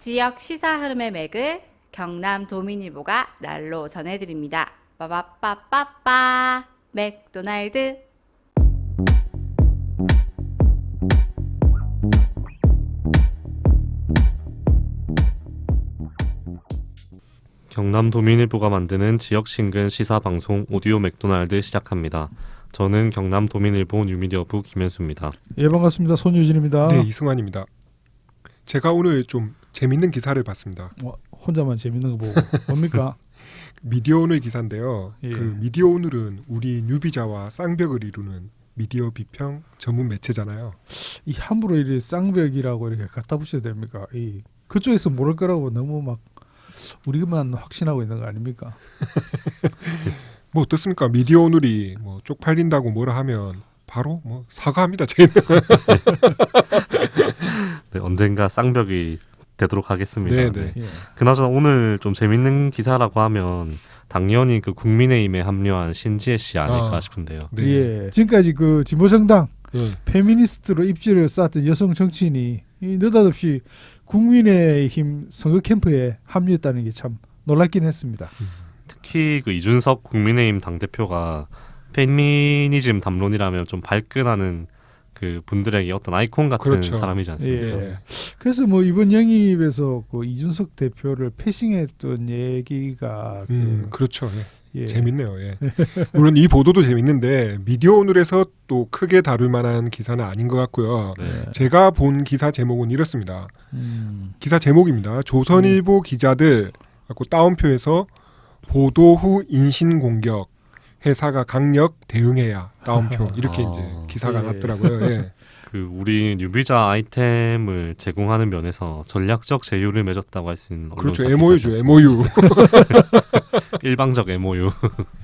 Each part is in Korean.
지역 시사 흐름의 맥을 경남 도민일보가 날로 전해드립니다. 빠바빠빠빠 맥도날드. 경남 도민일보가 만드는 지역 신근 시사 방송 오디오 맥도날드 시작합니다. 저는 경남 도민일보 뉴미디어부 김현수입니다. 예, 반갑습니다. 손유진입니다. 네, 이승환입니다. 제가 오늘 좀 재밌는 기사를 봤습니다. 혼자만 재밌는 거 보고 뭡니까? 미디어오늘 기사인데요. 예. 그 미디어오늘은 우리 뉴비자와 쌍벽을 이루는 미디어 비평 전문 매체잖아요. 이 함부로 이렇게 쌍벽이라고 이렇게 갖다 붙여야 됩니까? 이 그쪽에서 모를 거라고 너무 막 우리만 확신하고 있는 거 아닙니까? 뭐 어떻습니까? 미디어오늘이 뭐 쪽팔린다고 뭐라 하면 바로 뭐 사과합니다. 저희는. 네, 언젠가 쌍벽이 되도록 하겠습니다. 네, 네. 예. 그나저나 오늘 좀 재밌는 기사라고 하면 당연히 그 국민의힘에 합류한 신지혜 씨 아닐까 싶은데요. 네. 예. 지금까지 그 진보정당 예. 페미니스트로 입지를 쌓았던 여성 정치인이 이 느닷없이 국민의힘 선거 캠프에 합류했다는 게 참 놀랍긴 했습니다. 특히 그 이준석 국민의힘 당대표가 페미니즘 담론이라면 좀 발끈하는 그 분들에게 어떤 아이콘 같은 그렇죠. 사람이지 않습니까? 예. 그래서 뭐 이번 영입에서 그 이준석 대표를 패싱했던 얘기가 그렇죠. 예. 예. 재밌네요. 예. 물론 이 보도도 재밌는데 미디어오늘에서 또 크게 다룰 만한 기사는 아닌 것 같고요. 네. 제가 본 기사 제목은 이렇습니다. 음. 기사 제목입니다. 조선일보 기자들 갖고 따옴표에서 보도 후 인신 공격 회사가 강력 대응해야 따옴표 이렇게 이제 기사가 예. 났더라고요. 예. 그 우리 뉴비자 아이템을 제공하는 면에서 전략적 제휴를 맺었다고 할 수 있는 그렇죠. 언론사 MOU죠. 기사지 MOU. 일방적 MOU.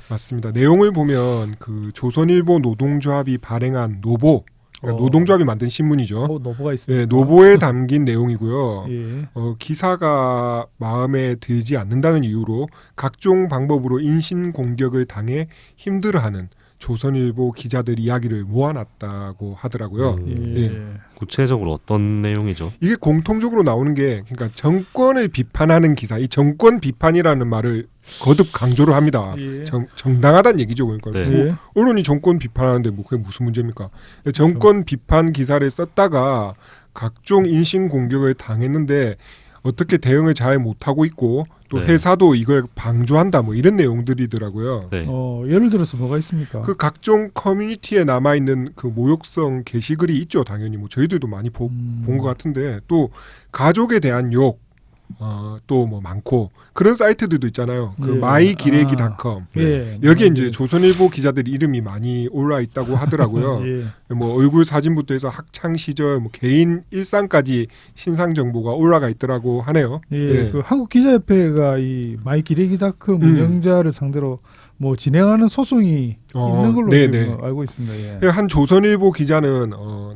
맞습니다. 내용을 보면 그 조선일보 노동조합이 발행한 노보, 그러니까 어. 노동조합이 만든 신문이죠. 노보가 있습니다. 예, 노보에 담긴 내용이고요. 예. 기사가 마음에 들지 않는다는 이유로 각종 방법으로 인신 공격을 당해 힘들어하는 조선일보 기자들 이야기를 모아놨다고 하더라고요. 예. 구체적으로 어떤 내용이죠? 이게 공통적으로 나오는 게 그러니까 정권을 비판하는 기사, 이 정권 비판이라는 말을 거듭 강조를 합니다. 예. 정당하다는 얘기죠. 그러니까 네. 뭐 예. 언론이 정권 비판하는데 뭐 그게 무슨 문제입니까? 정권 비판 기사를 썼다가 각종 인신 공격을 당했는데 어떻게 대응을 잘 못하고 있고 또 네. 회사도 이걸 방조한다 뭐 이런 내용들이더라고요. 네. 예를 들어서 뭐가 있습니까? 그 각종 커뮤니티에 남아 있는 그 모욕성 게시글이 있죠. 당연히 뭐 저희들도 많이 본 것 같은데 또 가족에 대한 욕, 또 뭐 많고 그런 사이트들도 있잖아요. 그 예. 마이기레기닷컴 예. 여기에 이제 조선일보 기자들 이름이 많이 올라 있다고 하더라고요. 예. 뭐 얼굴 사진부터 해서 학창 시절, 뭐 개인 일상까지 신상 정보가 올라가 있더라고 하네요. 예. 예. 그 한국 기자협회가 이 마이기레기닷컴 운영자를 상대로 뭐 진행하는 소송이 있는 걸로 네네. 지금 알고 있습니다. 예. 한 조선일보 기자는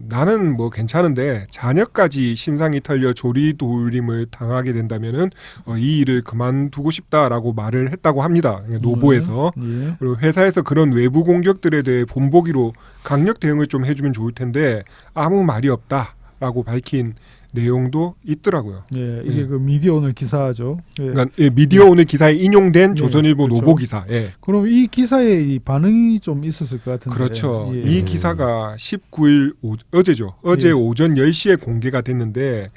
나는 뭐 괜찮은데 자녀까지 신상이 털려 조리돌림을 당하게 된다면은 이 일을 그만두고 싶다라고 말을 했다고 합니다. 노보에서. 예. 그리고 회사에서 그런 외부 공격들에 대해 본보기로 강력 대응을 좀 해주면 좋을 텐데 아무 말이 없다라고 밝힌 내용도 있더라고요. 예, 이게 예. 그 미디어 오늘 기사죠. 예. 그러니까 미디어 오늘 기사에 인용된 예, 조선일보 그렇죠. 노보 기사. 예. 그럼 이 기사에 이 반응이 좀 있었을 것 같은데. 그렇죠. 예. 이 기사가 19일 어제죠. 어제 예. 오전 10시에 공개가 됐는데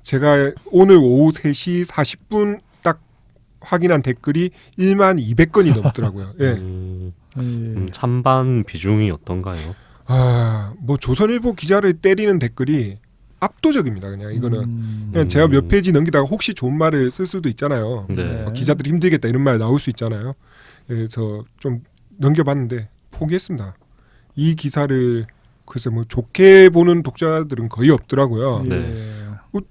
제가 오늘 오후 3시 40분 딱 확인한 댓글이 1만 200건이 넘더라고요. 예. 예. 찬반 비중이 어떤가요? 뭐 조선일보 기자를 때리는 댓글이 압도적입니다. 그냥 이거는 그냥 제가 몇 페이지 넘기다가 혹시 좋은 말을 쓸 수도 있잖아요. 네. 기자들이 힘들겠다 이런 말 나올 수 있잖아요. 그래서 좀 넘겨봤는데 포기했습니다. 이 기사를 글쎄 뭐 좋게 보는 독자들은 거의 없더라고요. 예. 네.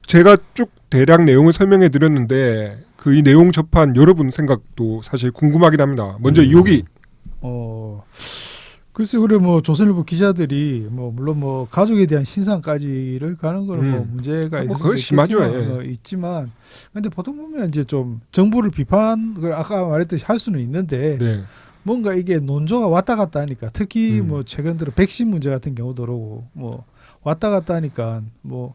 제가 쭉 대략 내용을 설명해 드렸는데 그 이 내용 접한 여러분 생각도 사실 궁금하긴 합니다. 먼저 여기 글쎄 그래 뭐 조선일보 기자들이 뭐 물론 뭐 가족에 대한 신상까지를 가는 거는 뭐 문제가 있을 그거 수 심하죠. 있겠지만, 예. 뭐 있지만 근데 보통 보면 이제 좀 정부를 비판을 아까 말했듯이 할 수는 있는데 네. 뭔가 이게 논조가 왔다 갔다 하니까 특히 음. 뭐 최근 들어 백신 문제 같은 경우도 그러고 뭐 왔다 갔다 하니까 뭐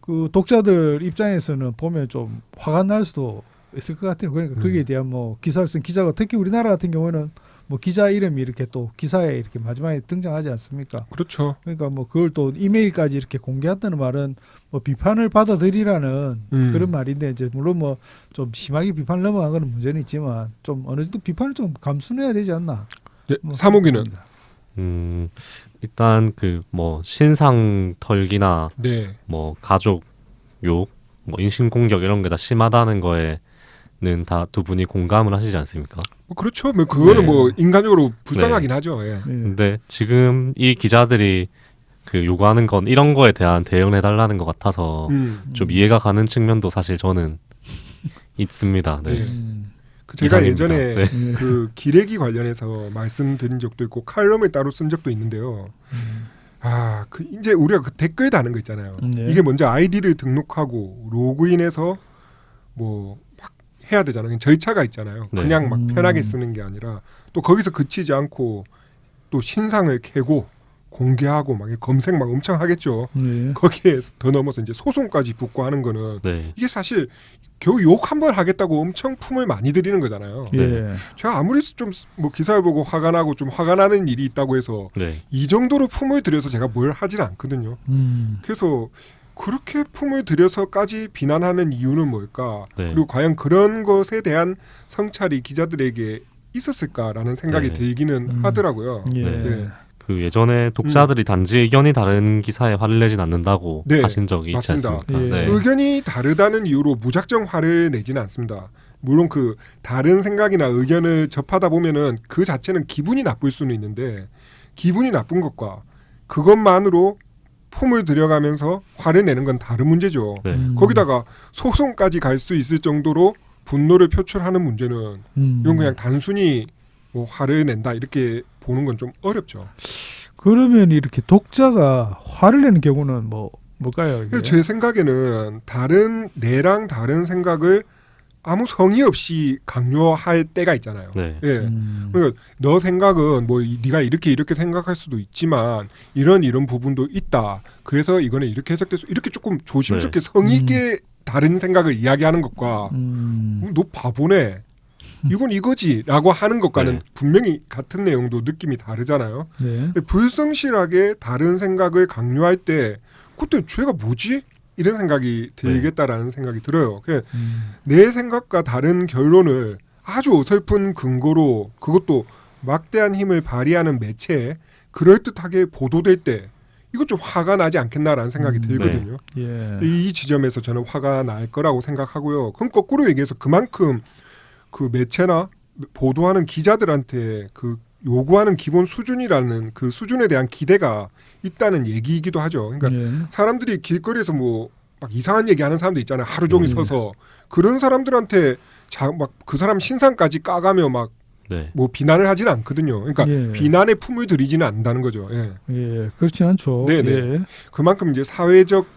그 독자들 입장에서는 보면 좀 화가 날 수도 있을 것 같아요. 그러니까 거기에 대한 뭐 기사를 쓴 기자가 특히 우리나라 같은 경우는 뭐 기자 이름이 이렇게 또 기사에 이렇게 마지막에 등장하지 않습니까? 그렇죠. 그러니까 뭐 그걸 또 이메일까지 이렇게 공개했다는 말은 뭐 비판을 받아들이라는 그런 말인데 이제 물론 뭐 좀 심하게 비판을 넘어간 건 문제는 있지만 좀 어느 정도 비판을 좀 감수해야 되지 않나? 네, 뭐 사무기는 일단 그 뭐 신상 털기나 네. 뭐 가족 욕, 뭐 인신 공격 이런 게 다 심하다는 거에는 다 두 분이 공감을 하시지 않습니까? 뭐 그렇죠. 뭐 그거는 네. 뭐 인간적으로 불쌍하긴 하죠. 예. 예. 근데 지금 이 기자들이 그 요구하는 건 이런 거에 대한 대응을 해달라는 것 같아서 좀 이해가 가는 측면도 사실 저는 있습니다. 네. 네. 음. 그 제가 이상입니다. 예전에 네. 그 기레기 관련해서 말씀드린 적도 있고 칼럼을 따로 쓴 적도 있는데요. 아, 그 이제 우리가 그 댓글 다는 거 있잖아요. 네. 이게 먼저 아이디를 등록하고 로그인해서 뭐 막 해야 되잖아요. 절차가 있잖아요. 네. 그냥 막 편하게 쓰는 게 아니라 또 거기서 그치지 않고 또 신상을 캐고 공개하고 막 검색 막 엄청 하겠죠. 네. 거기에 더 넘어서 이제 소송까지 붙고 하는 거는 네. 이게 사실 겨우 욕 한 번 하겠다고 엄청 품을 많이 들이는 거잖아요. 예. 제가 아무리 좀 뭐 기사를 보고 화가 나고 좀 화가 나는 일이 있다고 해서 네. 이 정도로 품을 들여서 제가 뭘 하지는 않거든요. 그래서 그렇게 품을 들여서까지 비난하는 이유는 뭘까? 네. 그리고 과연 그런 것에 대한 성찰이 기자들에게 있었을까라는 생각이 네. 들기는 하더라고요. 예. 네. 그 예전에 독자들이 단지 의견이 다른 기사에 화를 내진 않는다고 네, 하신 적이 있지 맞습니다. 않습니까? 예. 네. 의견이 다르다는 이유로 무작정 화를 내지는 않습니다. 물론 그 다른 생각이나 의견을 접하다 보면은 그 자체는 기분이 나쁠 수는 있는데 기분이 나쁜 것과 그것만으로 품을 들여가면서 화를 내는 건 다른 문제죠. 네. 거기다가 소송까지 갈 수 있을 정도로 분노를 표출하는 문제는 이건 그냥 단순히 뭐 화를 낸다 이렇게 보는 건 좀 어렵죠. 그러면 이렇게 독자가 화를 내는 경우는 뭐 뭘까요? 이게? 제 생각에는 내랑 다른 생각을 아무 성의 없이 강요할 때가 있잖아요. 네. 예. 그러니까 너 생각은 뭐 네가 이렇게 생각할 수도 있지만 이런 부분도 있다. 그래서 이거는 이렇게 해석돼서 이렇게 조금 조심스럽게 성의 있게 다른 생각을 이야기하는 것과 너 바보네. 이건 이거지라고 하는 것과는 네. 분명히 같은 내용도 느낌이 다르잖아요. 네. 불성실하게 다른 생각을 강요할 때 그때 죄가 뭐지? 이런 생각이 들겠다라는 생각이 들어요. 내 생각과 다른 결론을 아주 어설픈 근거로 그것도 막대한 힘을 발휘하는 매체에 그럴듯하게 보도될 때 이거 좀 화가 나지 않겠나라는 생각이 들거든요. 예. 이 지점에서 저는 화가 날 거라고 생각하고요. 그럼 거꾸로 얘기해서 그만큼 그 매체나 보도하는 기자들한테 그 요구하는 기본 수준이라는 그 수준에 대한 기대가 있다는 얘기이기도 하죠. 그러니까 예. 사람들이 길거리에서 뭐 막 이상한 얘기하는 사람도 있잖아요. 하루 종일 서서 그런 사람들한테 막 그 사람 신상까지 까가며 막 네. 뭐 비난을 하지는 않거든요. 그러니까 예. 비난의 품을 들이지는 않는다는 거죠. 예. 예. 그렇지 않죠. 네네. 예. 그만큼 이제 사회적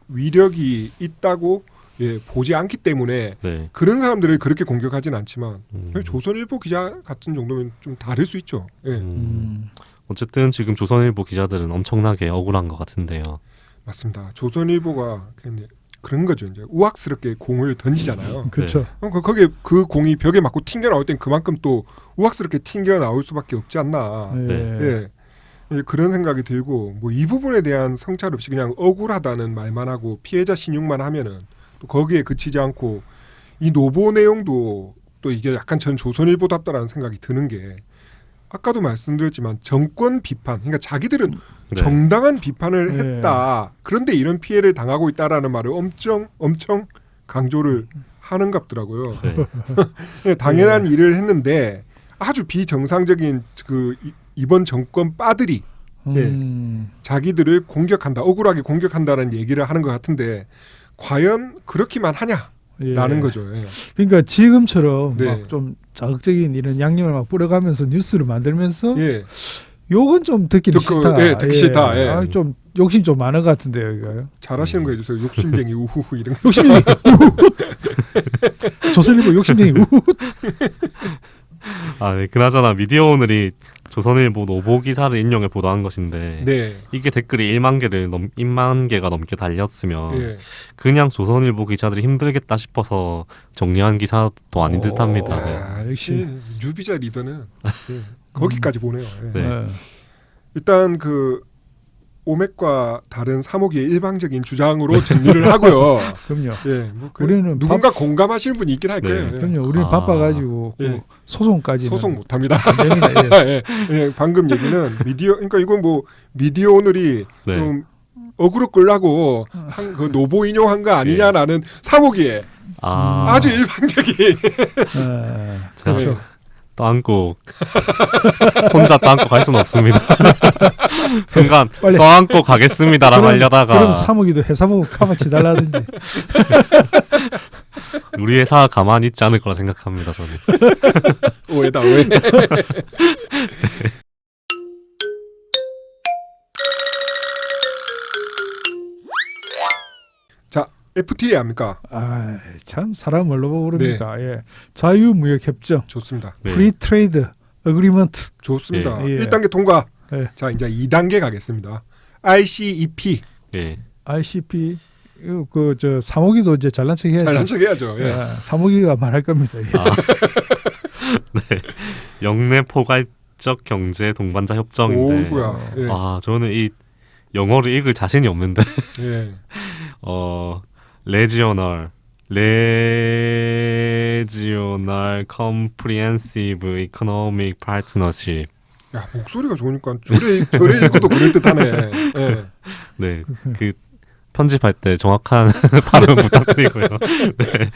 위력이 있다고 보지 않기 때문에 네. 그런 사람들을 그렇게 공격하지는 않지만 음. 조선일보 기자 같은 정도면 좀 다를 수 있죠. 예. 어쨌든 지금 조선일보 기자들은 엄청나게 억울한 것 같은데요. 맞습니다. 조선일보가 그냥 그런 거죠. 이제 우악스럽게 공을 던지잖아요. 그렇죠. 그럼 거기에 그 공이 벽에 맞고 튕겨 나올 땐 그만큼 또 우악스럽게 튕겨 나올 수밖에 없지 않나. 예. 예. 예, 그런 생각이 들고 뭐 이 부분에 대한 성찰 없이 그냥 억울하다는 말만 하고 피해자 신용만 하면은 또 거기에 그치지 않고 이 노보 내용도 또 이게 약간 전 조선일보답다라는 생각이 드는 게 아까도 말씀드렸지만 정권 비판, 그러니까 자기들은 네. 정당한 비판을 네. 했다. 그런데 이런 피해를 당하고 있다라는 말을 엄청 강조를 하는갑더라고요. 네. 당연한 일을 했는데 아주 비정상적인 그 이번 정권 빠들이 자기들을 공격한다, 억울하게 공격한다는 얘기를 하는 것 같은데 과연 그렇기만 하냐라는 예. 거죠. 예. 그러니까 지금처럼 네. 막 좀 자극적인 이런 양념을 막 뿌려가면서 뉴스를 만들면서 예. 욕은 좀 듣기는 듣고, 싫다. 예, 듣기 싫다. 예. 아, 좀 욕심 좀 많은 것 같은데요, 이거. 잘하시는 거 해주세요. 욕심쟁이 우후후 이런 거. 욕심쟁이 조선일보 욕심쟁이 아, 네. 그나저나 미디어 오늘이 조선일보 노보 기사를 인용해 보도한 것인데 네. 이게 댓글이 1만 개가 넘게 달렸으면 예. 그냥 조선일보 기자들이 힘들겠다 싶어서 정리한 기사도 아닌 듯합니다. 네. 아, 역시 유비자 리더는 예, 거기까지 보네요. 예. 네. 네. 일단 그 오맥과 다른 사목의 일방적인 주장으로 정리를 하고요. 그럼요. 예, 뭐 우리는 누군가 공감하시는 분이 있긴 할 네. 거예요. 예. 그럼요. 우리는 아. 바빠가지고 예. 그 소송까지는 소송 못합니다. 안 됩니다. 예. 예, 예, 방금 얘기는 미디어, 그러니까 이건 뭐 미디어 오늘이 네. 좀 어그로 끌라고 그 노보 인용한 거 아니냐라는 사목이에 아주 일방적인. 예. 제가 그렇죠. 떠안고 혼자 떠안고 갈 수는 없습니다. 순간 빨리. 떠안고 가겠습니다라고 하려다가 그럼 사무기도 회사 보고 카바치 달라든지. 우리 회사 가만히 있지 않을 거라 생각합니다. 저는. 오해다 오해. 자, FTA 압니까? 아, 참 사람 뭘로 보고 그럽니까? 예. 자유무역협정, 좋습니다. 네. 프리트레이드 어그리먼트. 좋습니다. 예. 1단계 통과. 예. 자, 이제 2단계 가겠습니다. ICEP. 예. ICP 그저 사무기도 이제 잘난 척 해야죠. 잘난 척 해야죠. 예. 예, 사무기가 말할 겁니다. 예. 아. 네. 영내 포괄적 경제 동반자 협정인데. 오구야. 예. 아, 저는 이 영어를 읽을 자신이 없는데. 예. 레지오널 컴프리헨시브 이코노믹 파트너십. 야, 목소리가 좋으니까 저래 읽어도 그럴 듯하네. 예. 네. 그 편집할 때 정확한 발음 부탁드리고요. 네.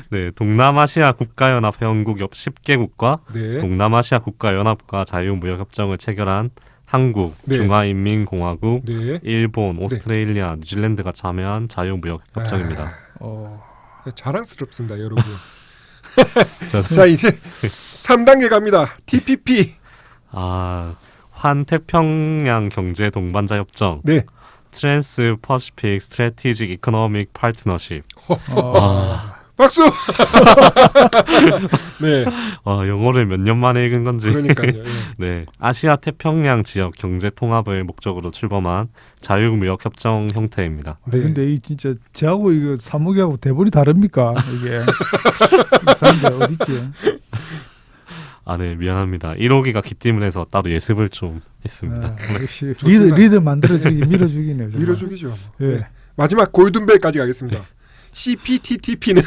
네. 동남아시아 국가연합 회원국 옆 10개국과 네. 동남아시아 국가연합과 자유무역협정을 체결한 한국, 네. 중화인민공화국, 네. 일본, 오스트레일리아, 뉴질랜드가 참여한 자유무역협정입니다. 어, 자랑스럽습니다, 여러분. 자, 자, 이제 3단계 갑니다. TPP. 환태평양 경제 동반자 협정, 네. 트랜스 퍼시픽 스트래티직 이코노믹 파트너십. 박수. 네. 영어를 몇 년 만에 읽은 건지. 그러니까요. 예. 네, 아시아 태평양 지역 경제 통합을 목적으로 출범한 자유무역 협정 형태입니다. 네. 근데 이 진짜 저하고 이거 사무기하고 대본이 다릅니까? 이게 이상한데 어딨지? 네, 미안합니다. 1호기가 기팀을 해서 따로 예습을 좀 했습니다. 아, 역시 좋습니다. 리드 만들어주기 밀어주기네요. 정말. 밀어주기죠. 뭐. 예. 네. 마지막 골든벨까지 가겠습니다. CPTPP는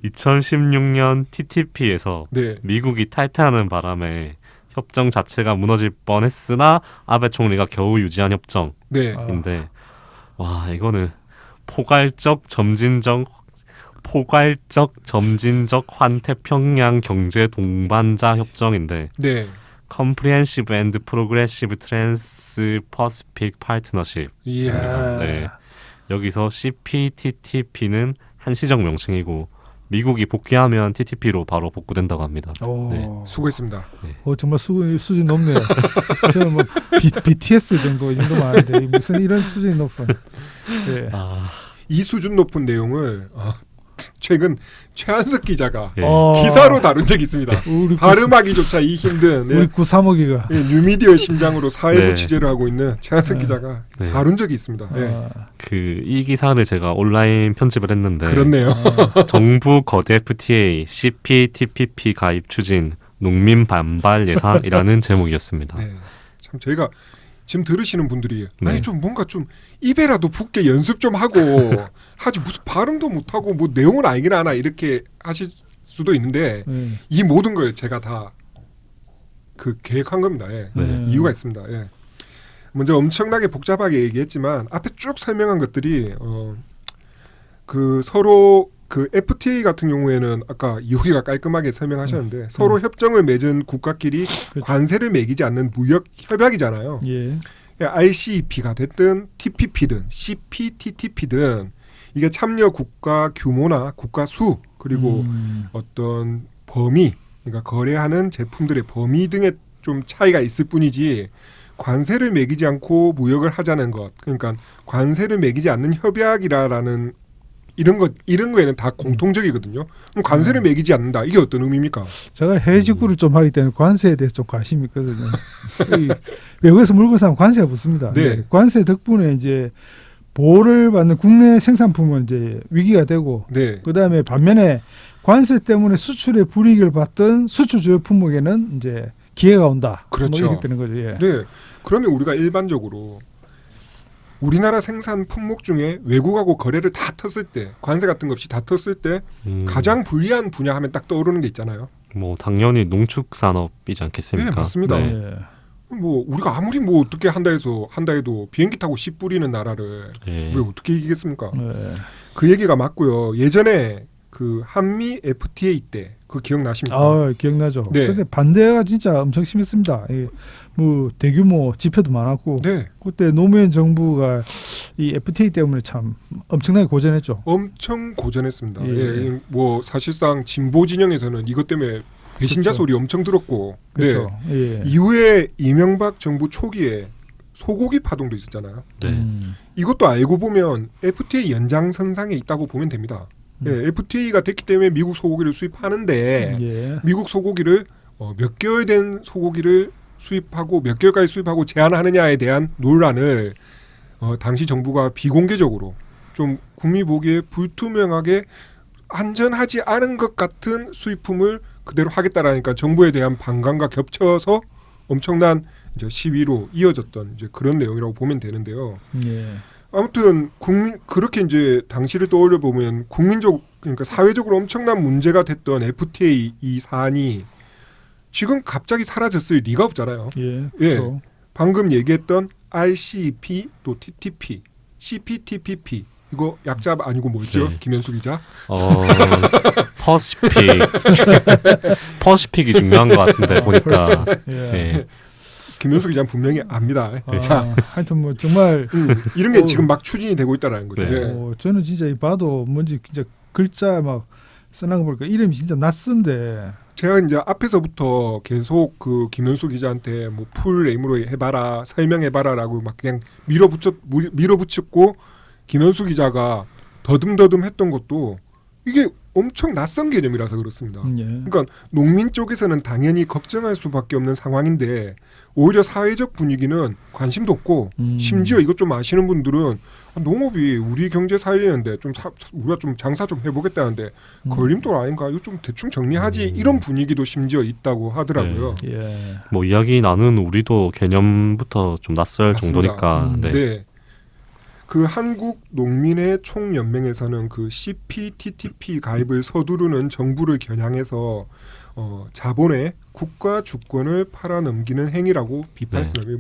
2016년 TTP에서 네. 미국이 탈퇴하는 바람에 협정 자체가 무너질 뻔했으나 아베 총리가 겨우 유지한 협정인데 네. 와, 이거는 포괄적 점진적 환태평양 경제 동반자 협정인데 네. Comprehensive and Progressive Trans-Pacific Partnership. 이야. 네. 여기서 CPTPP는 한시적 명칭이고 미국이 복귀하면 TTP로 바로 복구된다고 합니다. 오, 네. 수고했습니다. 정말 수준 높네요. 저는 뭐 BTS 정도 이 정도만 아는데 무슨 이런 수준이 높은. 예. 이 수준 높은 내용을 최근 최한석 기자가 예. 기사로 다룬 적이 있습니다. 우리 발음하기조차 이 힘든 우리 구사모기가 뉴미디어의 심장으로 사회부 네. 취재를 하고 있는 최한석 네. 기자가 네. 다룬 적이 있습니다. 예. 이 기사를 제가 온라인 편집을 했는데 그렇네요. 정부 거대 FTA CPTPP 가입 추진 농민 반발 예상이라는 제목이었습니다. 네. 참 저희가 지금 들으시는 분들이 네. 아니 좀 뭔가 좀 입에라도 붙게 연습 좀 하고 하지 무슨 발음도 못하고 뭐 내용은 알긴 하나 이렇게 하실 수도 있는데 이 모든 걸 제가 다 그 계획한 겁니다. 예. 네. 이유가 있습니다. 예. 먼저 엄청나게 복잡하게 얘기했지만 앞에 쭉 설명한 것들이 그 서로 그 FTA 같은 경우에는 아까 이호기가 깔끔하게 설명하셨는데 서로 협정을 맺은 국가끼리 그렇죠. 관세를 매기지 않는 무역 협약이잖아요. 예. ICEP가 됐든 TPP든 CPTPP든 이게 참여 국가 규모나 국가 수 그리고 어떤 범위 그러니까 거래하는 제품들의 범위 등에 좀 차이가 있을 뿐이지 관세를 매기지 않고 무역을 하자는 것 그러니까 관세를 매기지 않는 협약이라는 이런 거에는 다 공통적이거든요. 그럼 관세를 매기지 않는다. 이게 어떤 의미입니까? 제가 해외 직구를 좀 하기 때문에 관세에 대해서 좀 관심이 있거든요. 이 외국에서 물건 사면 관세가 붙습니다. 네. 관세 덕분에 이제 보호를 받는 국내 생산품은 이제 위기가 되고 네. 그다음에 반면에 관세 때문에 수출에 불이익을 받던 수출 주요 품목에는 이제 기회가 온다. 그렇죠. 뭐 이렇게 되는 거죠. 예. 네. 그러면 우리가 일반적으로 우리나라 생산 품목 중에 외국하고 거래를 다 텄을 때 관세 같은 거 없이 다 텄을 때 가장 불리한 분야 하면 딱 떠오르는 게 있잖아요. 뭐 당연히 농축산업이지 않겠습니까? 네, 맞습니다. 네. 예. 뭐 우리가 아무리 뭐 어떻게 한다 해도 비행기 타고 씨 뿌리는 나라를 예. 왜 어떻게 이기겠습니까? 예. 그 얘기가 맞고요. 예전에 그 한미 FTA 때 그 기억나십니까? 아, 기억나죠. 네. 근데 반대가 진짜 엄청 심했습니다. 예. 뭐 대규모 집회도 많았고 네. 그때 노무현 정부가 이 FTA 때문에 참 엄청나게 고전했죠. 엄청 고전했습니다. 예. 예. 뭐 사실상 진보 진영에서는 이것 때문에 배신자 그렇죠. 소리 엄청 들었고 그렇죠. 네. 예. 이후에 이명박 정부 초기에 소고기 파동도 있었잖아요. 네. 이것도 알고 보면 FTA 연장선상에 있다고 보면 됩니다. 예, FTA가 됐기 때문에 미국 소고기를 수입하는데 예. 미국 소고기를 몇 개월 된 소고기를 수입하고 몇 개월까지 수입하고 제한하느냐에 대한 논란을 당시 정부가 비공개적으로 좀 국민 보기에 불투명하게 안전하지 않은 것 같은 수입품을 그대로 하겠다라니까 정부에 대한 반감과 겹쳐서 엄청난 이제 시위로 이어졌던 이제 그런 내용이라고 보면 되는데요. 예. 아무튼 그렇게 이제 당시를 떠올려 보면 그러니까 사회적으로 엄청난 문제가 됐던 FTA 이 사안이 지금 갑자기 사라졌을 리가 없잖아요. 예. 그렇죠. 방금 얘기했던 RCEP 또 TTP, CPTPP 이거 약자 아니고 뭐였죠? 네. 김현수 기자. 퍼시픽이 중요한 것 같은데 보니까. 예. 네. 김현수 기자는 분명히 압니다. 자, 하여튼 뭐 정말 이런 게 지금 막 추진이 되고 있다라는 거죠. 네. 예. 저는 진짜 이 봐도 뭔지 진짜 글자 막 써난 거 보니까 이름이 진짜 낯선데. 제가 이제 앞에서부터 계속 그 김현수 기자한테 뭐 풀 네임으로 해봐라 설명해봐라라고 막 그냥 밀어붙였고 김현수 기자가 더듬더듬했던 것도 이게 엄청 낯선 개념이라서 그렇습니다. 예. 그러니까 농민 쪽에서는 당연히 걱정할 수밖에 없는 상황인데 오히려 사회적 분위기는 관심도 없고 심지어 이것 좀 아시는 분들은 농업이 우리 경제 살리는데 좀 우리가 좀 장사 좀 해보겠다는데 걸림돌 아닌가? 이거 좀 대충 정리하지 이런 분위기도 심지어 있다고 하더라고요. 예. 뭐 이야기 나눈 우리도 개념부터 좀 낯설 맞습니다. 정도니까. 네. 네. 그 한국 농민의 총연맹에서는 그 CPTPP 가입을 서두르는 정부를 겨냥해서 자본의 국가 주권을 팔아넘기는 행위라고 비판했습니다.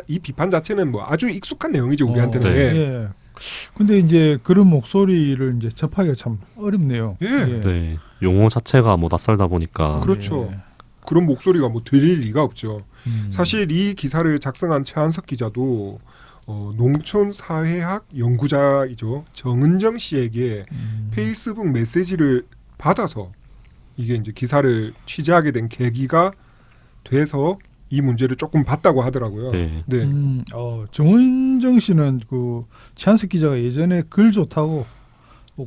이 비판 자체는 뭐 아주 익숙한 내용이죠 우리한테는. 네. 예. 예. 근데 이제 그런 목소리를 이제 접하기가 참 어렵네요. 예. 네. 용어 자체가 뭐 낯설다 보니까. 그렇죠. 예. 그런 목소리가 뭐 들릴 리가 없죠. 음. 사실 이 기사를 작성한 최한석 기자도 농촌사회학 연구자이죠. 정은정 씨에게 페이스북 메시지를 받아서 이게 이제 기사를 취재하게 된 계기가 돼서 이 문제를 조금 봤다고 하더라고요. 네. 네. 정은정 씨는 그 최한석 기자가 예전에 글 좋다고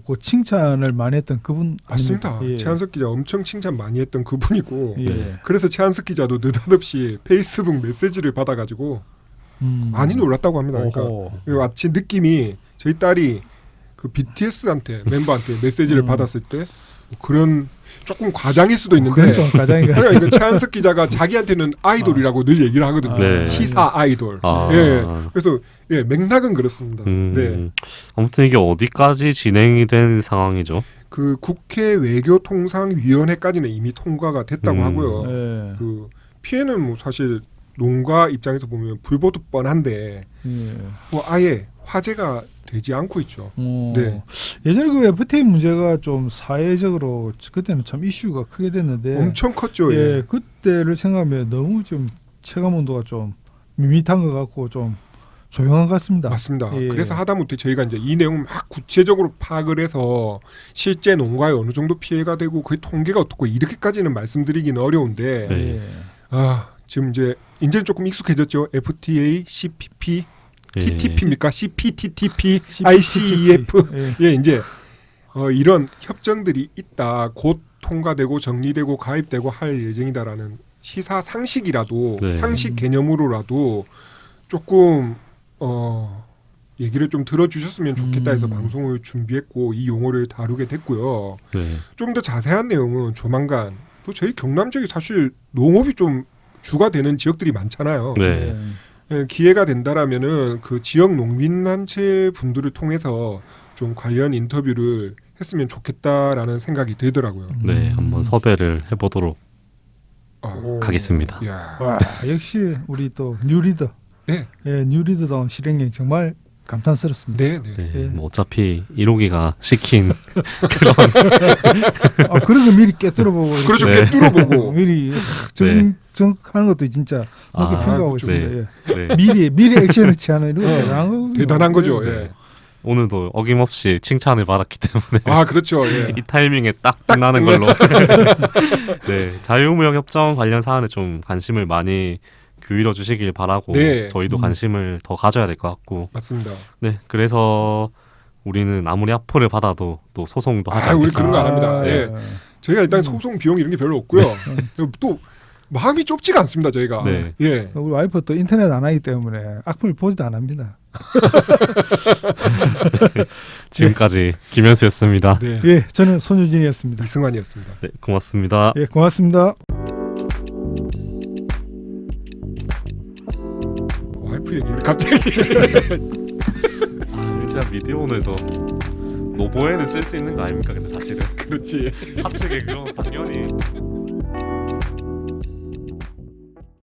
그 칭찬을 많이 했던 그분 맞습니다. 아닙니까? 예. 최한석 기자 엄청 칭찬 많이 했던 그분이고 예. 그래서 최한석 기자도 느닷없이 페이스북 메시지를 받아가지고 많이 놀랐다고 합니다. 그러니까 마치 느낌이 저희 딸이 그 BTS한테 멤버한테 메시지를 받았을 때 그런 조금 과장일 수도 있는데 그건 좀 과장인가? 그러니까 최한석 기자가 자기한테는 아이돌이라고 늘 얘기를 하거든요. 네. 시사 아이돌. 아. 예. 그래서 맥락은 그렇습니다. 네. 아무튼 이게 어디까지 진행이 된 상황이죠? 그 국회 외교통상위원회까지는 이미 통과가 됐다고 하고요. 예. 그 피해는 뭐 사실 농가 입장에서 보면 불보듯 뻔한데 예. 뭐 아예 화제가 되지 않고 있죠. 네. 예전에 그 FTA 문제가 좀 사회적으로 그때는 참 이슈가 크게 됐는데 엄청 컸죠. 예, 그때를 생각하면 너무 좀 체감 온도가 좀 밋밋한 것 같고 좀 조용한 것 같습니다. 맞습니다. 예. 그래서 하다못해 저희가 이제 이 내용 막 구체적으로 파악을 해서 실제 농가에 어느 정도 피해가 되고 그 통계가 어떻고 이렇게까지는 말씀드리기는 어려운데 네. 예. 지금 이제 조금 익숙해졌죠. FTA, CPP TTP입니까? CPTTP, ICEF. 예. 예, 이제 이런 협정들이 있다. 곧 통과되고 정리되고 가입되고 할 예정이다라는 시사 상식이라도 네. 상식 개념으로라도 조금 얘기를 좀 들어주셨으면 좋겠다 해서 방송을 준비했고 이 용어를 다루게 됐고요. 네. 좀 더 자세한 내용은 조만간 또 저희 경남 지역이 사실 농업이 좀 주가 되는 지역들이 많잖아요. 네. 예, 기회가 된다라면은 그 지역 농민단체 분들을 통해서 좀 관련 인터뷰를 했으면 좋겠다라는 생각이 들더라고요. 네, 한번 섭외를 해보도록 아, 하겠습니다. 야. 와, 역시 우리 또 뉴리더. 네. 예, 뉴리더다운 실행력 정말 감탄스럽습니다. 네, 네. 네, 예. 뭐 어차피 1호기가 시킨 그런 거 미리 깨뚫어보고 그렇죠. 네. 깨뚫어보고. 미리 정하는 것도 진짜 높게 아, 평가하고 그렇죠. 있습니다. 네. 예. 미리 액션을 취하는 이런 거 대단한 거거든요. 대단한 거죠. 네. 예. 오늘도 어김없이 칭찬을 받았기 때문에 아, 그렇죠. 예. 이 타이밍에 딱 끝나는 걸로. 네, 자유무역 협정 관련 사안에 좀 관심을 많이 기울여 주시길 바라고 네. 저희도 관심을 더 가져야 될 것 같고. 맞습니다. 네, 그래서 우리는 아무리 합포를 받아도 또 소송도 하지 우리 않겠습니다. 그런 거 안 합니다. 네. 예. 저희가 일단 소송 비용 이런 게 별로 없고요. 또 마음이 좁지가 않습니다. 저희가. 네. 예. 우리 와이프 또 인터넷 안 하기 때문에 악플 보지도 안 합니다. 지금까지 김현수였습니다. 네. 예, 저는 손유진이었습니다. 이승환이었습니다. 네, 고맙습니다. 예, 고맙습니다. 와이프 얘기를 갑자기. 진짜 미디어 오늘도 노보에는 쓸 수 있는 거 아닙니까? 근데 사실은 그렇지. 사측에 그런 당연히